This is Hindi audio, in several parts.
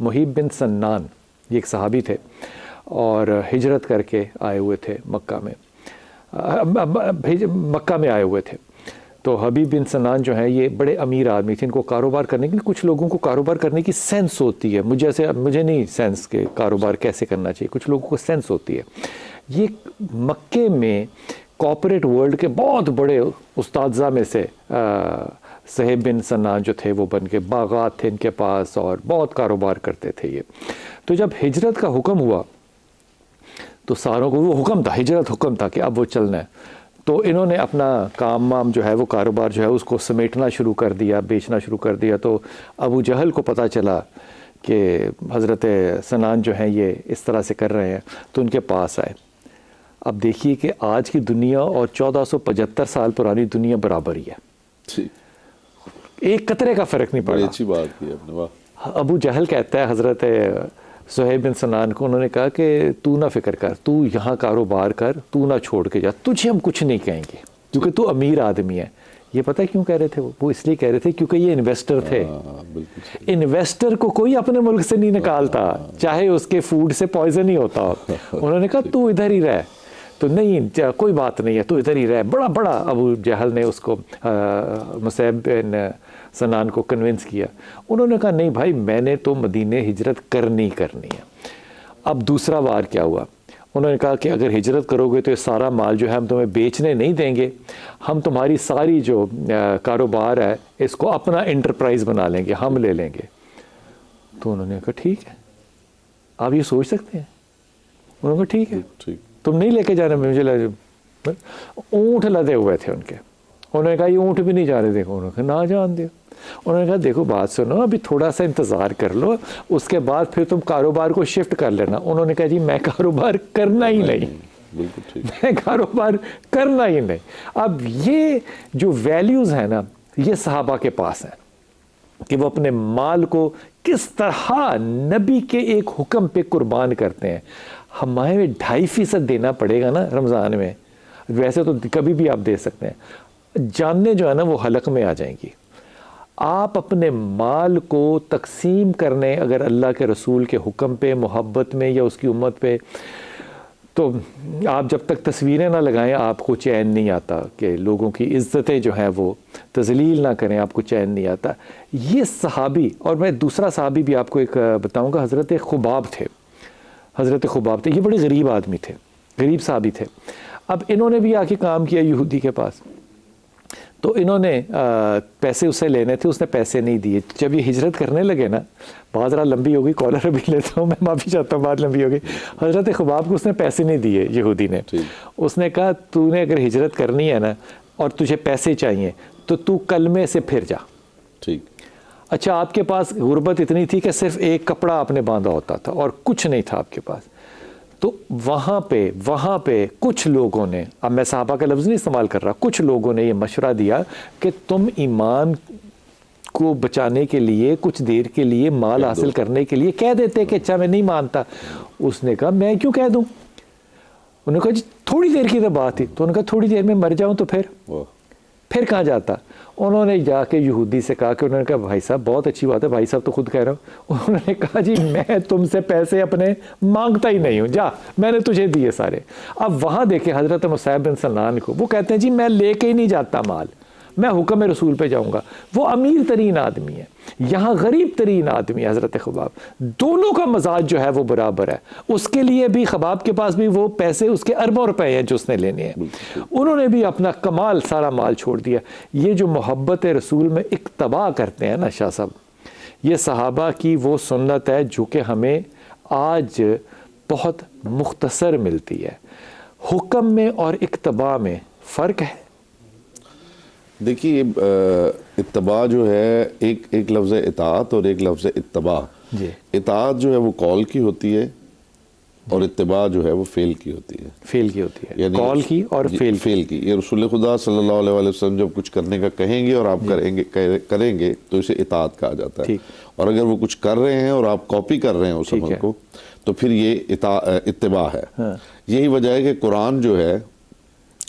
मुहिब बिन सन्नान, ये एक सहाबी थे और हिजरत करके आए हुए थे मक्का में, मक्का में आए हुए थे। तो हबीब बिन सन्नान जो है ये बड़े अमीर आदमी थे, इनको कारोबार करने के लिए, कुछ लोगों को कारोबार करने की सेंस होती है, मुझे नहीं सेंस के कारोबार कैसे करना चाहिए, कुछ लोगों को सेंस होती है। ये मक्के में कॉर्पोरेट वर्ल्ड के बहुत बड़े उस्तादज़ा में से सहेब बिन सन्नान जो थे वो बन के, बागात थे इनके पास और बहुत कारोबार करते थे ये। तो जब हिजरत का हुक्म हुआ तो सारों को, वो हुक्म था, हिजरत हुक्म था कि अब वो चलना है, तो इन्होंने अपना काम वाम जो है वो कारोबार जो है उसको समेटना शुरू कर दिया, बेचना शुरू कर दिया। तो अबू जहल को पता चला कि हज़रत सन्नान जो हैं ये इस तरह से कर रहे हैं, तो उनके पास आए। अब देखिए कि आज की दुनिया और 1475 साल पुरानी दुनिया बराबर ही है, एक कतरे का फ़र्क नहीं पड़ा। अच्छी बात की आपने, वाह। अबू जहल कहता है हज़रत सुहैब बिन सन्नान को, उन्होंने कहा कि तू ना फिक्र कर, तू यहाँ कारोबार कर, तू ना छोड़ के जा, तुझे हम कुछ नहीं कहेंगे क्योंकि तू अमीर आदमी है। ये पता है क्यों कह रहे थे वो इसलिए कह रहे थे क्योंकि ये इन्वेस्टर थे। इन्वेस्टर को कोई अपने मुल्क से नहीं निकालता, चाहे उसके फूड से पॉइजन ही होता हो। उन्होंने कहा तू इधर ही रह, तो नहीं कोई बात नहीं है, तू इधर ही रह। बड़ा बड़ा अबू जहल ने उसको मुसैब बिन सन्नान को कन्विंस किया। उन्होंने कहा नहीं भाई, मैंने तो मदीने हिजरत करनी है। अब दूसरा वार क्या हुआ, उन्होंने कहा कि अगर हिजरत करोगे तो ये सारा माल जो है हम तुम्हें बेचने नहीं देंगे, हम तुम्हारी सारी जो कारोबार है इसको अपना इंटरप्राइज बना लेंगे, हम ले लेंगे। तो उन्होंने कहा ठीक है, आप ये सोच सकते हैं। उन्होंने कहा ठीक है, तुम नहीं लेके जाना, मुझे ऊँट लदे हुए थे उनके। उन्होंने कहा ये ऊँट भी नहीं जा रहे, देखो। उन्होंने कहा ना जान दो। उन्होंने कहा देखो बात सुनो, अभी थोड़ा सा इंतज़ार कर लो, उसके बाद फिर तुम कारोबार को शिफ्ट कर लेना। उन्होंने कहा जी मैं कारोबार करना ही नहीं, मैं कारोबार करना ही नहीं। अब ये जो वैल्यूज़ हैं ना, ये सहाबा के पास हैं कि वो अपने माल को किस तरह नबी के एक हुक्म पे कुर्बान करते हैं। हमारे 2.5% देना पड़ेगा ना रमज़ान में, वैसे तो कभी भी आप दे सकते हैं, जानने जो है ना वो हलक में आ जाएंगी। आप अपने माल को तकसीम करने अगर अल्लाह के रसूल के हुक्म पे, मोहब्बत में या उसकी उम्मत पे, तो आप जब तक तस्वीरें ना लगाएं आपको चैन नहीं आता कि लोगों की इज़्ज़तें जो हैं वो तज़लील ना करें, आपको चैन नहीं आता। ये सहाबी, और मैं दूसरा सहाबी भी आपको एक बताऊंगा, हज़रत खुबाब थे। हज़रत खुबाब थे, ये बड़े गरीब आदमी थे, गरीब सहाबी थे। अब इन्होंने भी आके काम किया यहूदी के पास, तो इन्होंने पैसे उससे लेने थे, उसने पैसे नहीं दिए। जब ये हिजरत करने लगे ना, बात ज़रा लंबी हो गई, कॉलर अभी लेता हूँ मैं, माफ़ी चाहता हूँ, बात लंबी हो गई। हज़रत खुबाब को उसने पैसे नहीं दिए यहूदी ने। उसने कहा तूने अगर हिजरत करनी है ना और तुझे पैसे चाहिए तो तू कलमे से फिर जा। ठीक, अच्छा आपके पास गुर्बत इतनी थी कि सिर्फ एक कपड़ा आपने बांधा होता था और कुछ नहीं था आपके पास। तो वहाँ पे कुछ लोगों ने, अब मैं सहाबा का लफ्ज़ नहीं इस्तेमाल कर रहा, कुछ लोगों ने ये मशवरा दिया कि तुम ईमान को बचाने के लिए कुछ देर के लिए माल हासिल करने के लिए कह देते कि अच्छा मैं नहीं मानता। उसने कहा मैं क्यों कह दूँ। उन्होंने कहा जी थोड़ी देर की तो बात थी। तो उन्होंने कहा थोड़ी देर में मर जाऊँ तो फिर कहाँ जाता। उन्होंने जाके यहूदी से कहा कि, उन्होंने कहा भाई साहब बहुत अच्छी बात है, भाई साहब तो खुद कह रहा हूँ। उन्होंने कहा जी मैं तुमसे पैसे अपने मांगता ही नहीं हूँ, जा मैंने तुझे दिए सारे। अब वहाँ देखे हज़रत मुसैब बिन सन्नान को, वो कहते हैं जी मैं लेके ही नहीं जाता माल, मैं हुक्म रसूल पे जाऊँगा। वो अमीर तरीन आदमी है, यहाँ गरीब तरीन आदमी है हज़रत खुबाब। दोनों का मजाज जो है वो बराबर है। उसके लिए भी खुबाब के पास भी वो पैसे, उसके अरबों रुपए हैं जो उसने लेने हैं। उन्होंने भी अपना कमाल सारा माल छोड़ दिया। ये जो मोहब्बत रसूल में इक्तबा करते हैं ना शाह साहब, ये सहाबा की वो सुन्नत है जो कि हमें आज बहुत मुख्तसर मिलती है। हुक्म में और इक्तबा में फ़र्क है। देखिए इत्तबा जो है, एक लफ्ज़ इताअत और एक लफ्ज़ इत्तबा। इताअत जो है वो कॉल की होती है और इत्तबा जो है वो फेल की होती है। फेल की होती है, यानी कॉल की और फेल की। ये रसूल खुदा सल्लल्लाहु अलैहि वसल्लम जब कुछ करने का कहेंगे और आप करेंगे तो इसे इताअत कहा जाता है। और अगर वो कुछ कर रहे हैं और आप कॉपी कर रहे हैं उस अमल को, तो फिर ये इत्तबा है। यही वजह है कि कुरान जो है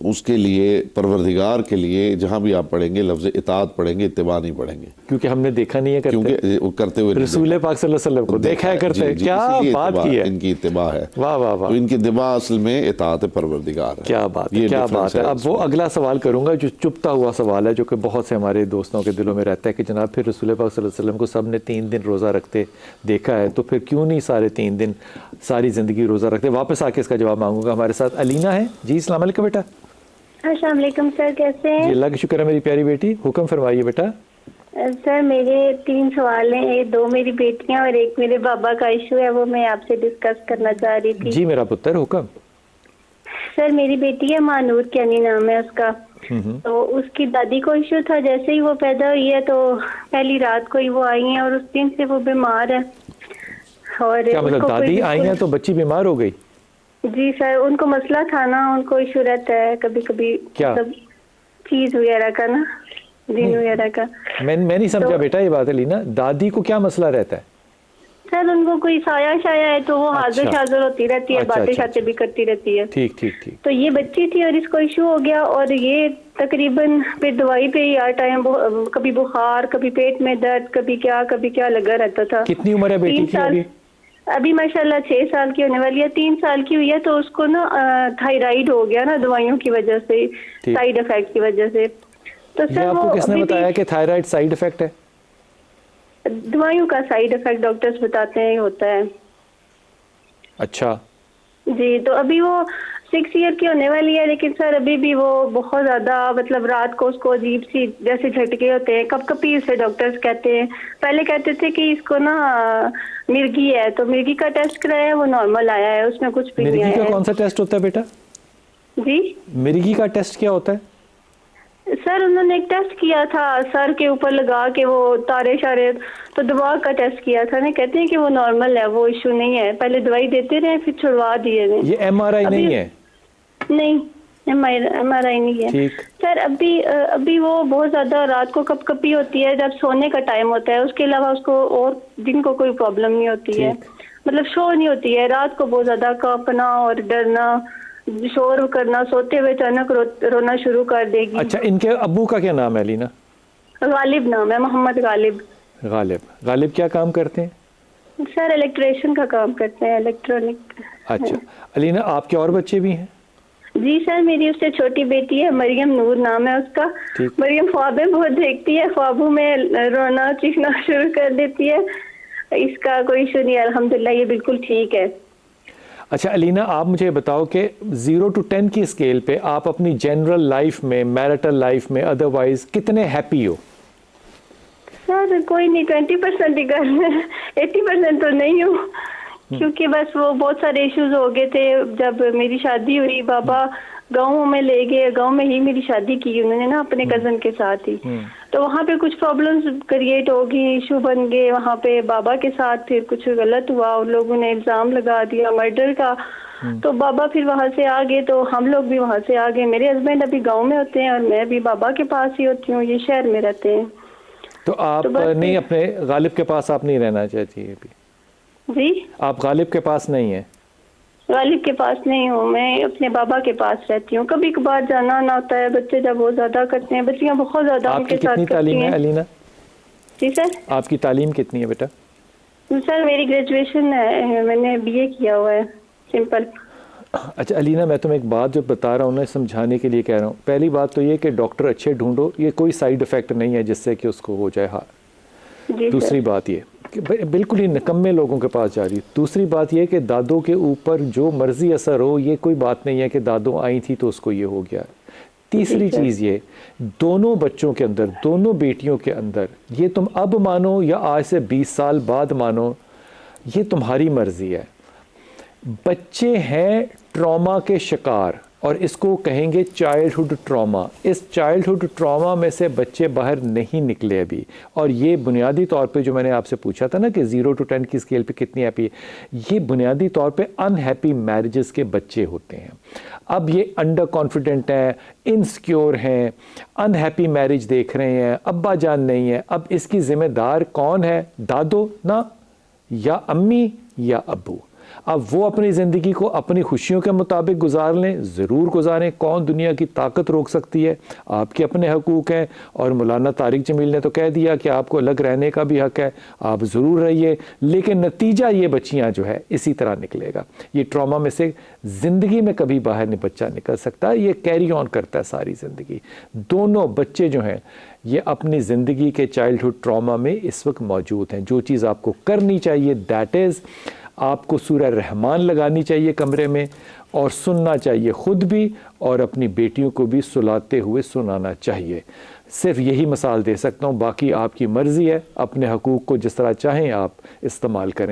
तो उसके लिए, परवरदिगार के लिए जहाँ भी आप पढ़ेंगे लफ्ज़ इताअत पढ़ेंगे, इत्तिबा नहीं पढ़ेंगे, क्योंकि हमने देखा नहीं है करते, क्योंकि वो करते हुए रसूल पाक सल्लल्लाहु अलैहि वसल्लम को देखा है करते हैं। क्या बात की है, इनकी इत्तिबा है। वाह वाह वाह, तो इनकी इत्तिबा असल में इताअत परवरदिगार है। क्या बात है, क्या बात है। अब वो अगला सवाल करूंगा जो चुपता हुआ सवाल है, जो कि बहुत से हमारे दोस्तों के दिलों में रहता है कि जनाब फिर रसूल पाक सल्लल्लाहु अलैहि वसल्लम को सब ने 3 दिन रोज़ा रखते देखा है, तो फिर क्यों नहीं सारे 3 दिन सारी ज़िंदगी रोज़ा रखते। वापस आके इसका जवाब मांगूंगा। हमारे साथ अलीना है जी। अस्सलाम वालेकुम बेटा। अस्सलाम वालेकुम सर, कैसे हैं? जी अल्लाह का शुक्र है मेरी प्यारी बेटी, हुक्म फरमाइए बेटा। सर मेरे 3 सवाल हैं, 2 मेरी बेटियां और 1 मेरे बाबा का इशू है, वो मैं आपसे डिस्कस करना चाह रही थी। जी मेरा पुत्र, हुक्म। सर मेरी बेटी है मानूर कैनी नाम है उसका, तो उसकी दादी को इशू था, जैसे ही वो पैदा हुई है तो पहली रात को ही वो आई है और उस दिन से वो बीमार है। और क्या मतलब दादी आई हैं तो बच्ची बीमार हो गई? जी सर, उनको मसला था ना, उनको इशू रहता है कभी कभी, क्या चीज वगैरह का ना, दिन वगैरह का। मैं नहीं समझा बेटा ये बात अलीना, दादी को क्या मसला रहता है? सर उनको कोई साया शाया है तो वो हाजिर अच्छा। शाजिर होती रहती है, अच्छा, बातें अच्छा, शातें भी करती रहती है। ठीक ठीक ठीक। तो ये बच्ची थी और इसको इशू हो गया और ये तकरीबन फिर दवाई पे ही हर टाइम कभी बुखार, कभी पेट में दर्द, कभी क्या लगा रहता था। कितनी उम्र है बेटी 3 की साल अभी? अभी माशाल्लाह 6 साल की होने वाली है। 3 साल की हुई है तो उसको ना थायराइड हो गया ना दवाइयों की वजह से, साइड इफेक्ट की वजह से। तो ये सर आपको वो किसने बताया कि थायराइड साइड इफेक्ट है? दवाइयों का साइड इफेक्ट डॉक्टर्स बताते हैं होता है। अच्छा जी, तो अभी वो 6 ईयर की होने वाली है, लेकिन सर अभी भी वो बहुत ज्यादा मतलब रात को उसको अजीब सी जैसे झटके होते हैं, कपकपी से डॉक्टर्स कहते हैं। पहले कहते थे कि इसको ना मिर्गी है, तो मिर्गी का टेस्ट कराया, वो नॉर्मल आया है, उसमें कुछ भी नहीं मिर्गी आया का है। कौन सा टेस्ट होता है बेटा? जी मिर्गी का टेस्ट क्या होता है? सर उन्होंने एक टेस्ट किया था सर के ऊपर लगा के, वो तारे शारे, तो दवा का टेस्ट किया था ना, कहते हैं कि वो नॉर्मल है, वो इशू नहीं है। पहले दवाई देते रहे फिर छुड़वा दिए थे। ये MRI नहीं है? नहीं, MRI नहीं है ठीक। सर। अभी वो बहुत ज्यादा रात को कपकपी होती है जब सोने का टाइम होता है, उसके अलावा उसको और दिन को कोई प्रॉब्लम नहीं होती है, मतलब शोर नहीं होती है। रात को बहुत ज्यादा कांपना और डरना, शोर करना, सोते हुए अचानक रोना शुरू कर देगी। अच्छा, इनके अब्बू का क्या नाम है अलीना? गालिब नाम है, मोहम्मद गालिब। गालिब क्या काम करते हैं? सर इलेक्ट्रिशियन का काम करते हैं, इलेक्ट्रॉनिक। अच्छा अलीना, आपके और बच्चे भी हैं? जी सर, मेरी उससे छोटी बेटी है, मरियम नूर नाम है उसका। मरियम ख्वाबें बहुत देखती है, ख्वाबों में रोना चीखना शुरू कर देती है। इसका कोई इशू नहीं, अल्हम्दुलिल्लाह ये बिल्कुल ठीक है। अच्छा अलीना, आप मुझे बताओ कि 0 to 10 की स्केल पे आप अपनी जनरल लाइफ में, मैरिटल लाइफ में, अदरवाइज कितने हैप्पी हो? सर कोई नहीं, 20% ही कर, 80% तो नहीं हूँ, क्योंकि बस वो बहुत सारे इश्यूज हो गए थे। जब मेरी शादी हुई, बाबा गाँव में ले गए, गाँव में ही मेरी शादी की उन्होंने ना अपने कजन के साथ ही, तो वहाँ पे कुछ प्रॉब्लम्स क्रिएट हो गई, इशू बन गए वहाँ पे बाबा के साथ। फिर कुछ गलत हुआ, उन लोगों ने इल्जाम लगा दिया मर्डर का, तो बाबा फिर वहाँ से आ गए, तो हम लोग भी वहाँ से आ गए। मेरे हस्बैंड अभी गाँव में होते हैं और मैं भी बाबा के पास ही होती हूँ, ये शहर में रहते हैं। तो आप नहीं, अपने गालिब के पास आप नहीं रहना चाहती है अभी? जी, आप गालिब के पास नहीं है? गालिब के पास नहीं हूँ, मैं अपने बाबा के पास रहती हूँ। कभी कभार जाना आना होता है, बच्चे जब बहुत ज्यादा करते हैं, बच्चियाँ बहुत ज्यादा उनके साथ करती हैं। तालीम है अलीना? जी सर। आपकी तालीम कितनी है बेटा? सर मेरी ग्रेजुएशन है, मैंने BA किया हुआ है, सिंपल। अच्छा अलीना, मैं तुम्हें एक बात जो बता रहा हूँ ना, समझाने के लिए कह रहा हूँ। पहली बात तो ये कि डॉक्टर अच्छे ढूंढो, ये कोई साइड इफ़ेक्ट नहीं है जिससे कि उसको हो जाए। हाँ, दूसरी बात ये कि बिल्कुल ही निकम्मे लोगों के पास जा रही है। दूसरी बात ये कि दादों के ऊपर जो मर्जी असर हो, ये कोई बात नहीं है कि दादों आई थी तो उसको ये हो गया। तीसरी चीज़ ये, दोनों बच्चों के अंदर, दोनों बेटियों के अंदर, ये तुम अब मानो या आज से 20 साल बाद मानो, ये तुम्हारी मर्जी है। बच्चे हैं ट्रॉमा के शिकार, और इसको कहेंगे चाइल्डहुड ट्रॉमा। इस चाइल्डहुड ट्रॉमा में से बच्चे बाहर नहीं निकले अभी, और ये बुनियादी तौर पे जो मैंने आपसे पूछा था ना कि 0 to 10 की स्केल पे कितनी हैप्पी है, ये बुनियादी तौर पे अनहैप्पी मैरिजेस के बच्चे होते हैं। अब ये अंडर कॉन्फिडेंट हैं, इनसिक्योर हैं, अनहैप्पी मैरिज देख रहे हैं, अब्बा जान नहीं है। अब इसकी जिम्मेदार कौन है? दादो ना, या अम्मी या अब्बू। अब वो अपनी ज़िंदगी को अपनी खुशियों के मुताबिक गुजार लें, ज़रूर गुजारें। कौन दुनिया की ताकत रोक सकती है? आपके अपने हकूक़ हैं, और मौलाना तारिक जमील ने तो कह दिया कि आपको अलग रहने का भी हक है, आप ज़रूर रहिए, लेकिन नतीजा ये बच्चियाँ जो है इसी तरह निकलेगा। ये ट्रॉमा में से ज़िंदगी में कभी बाहर नहीं बच्चा निकल सकता, ये कैरी ऑन करता है सारी ज़िंदगी। दोनों बच्चे जो हैं ये अपनी ज़िंदगी के चाइल्डहुड ट्रॉमा में इस वक्त मौजूद हैं। जो चीज़ आपको करनी चाहिए दैट इज़ आपको सूरह रहमान लगानी चाहिए कमरे में, और सुनना चाहिए खुद भी, और अपनी बेटियों को भी सुलाते हुए सुनाना चाहिए। सिर्फ यही मिसाल दे सकता हूँ, बाकी आपकी मर्ज़ी है। अपने हकूक़ को जिस तरह चाहें आप इस्तेमाल करें।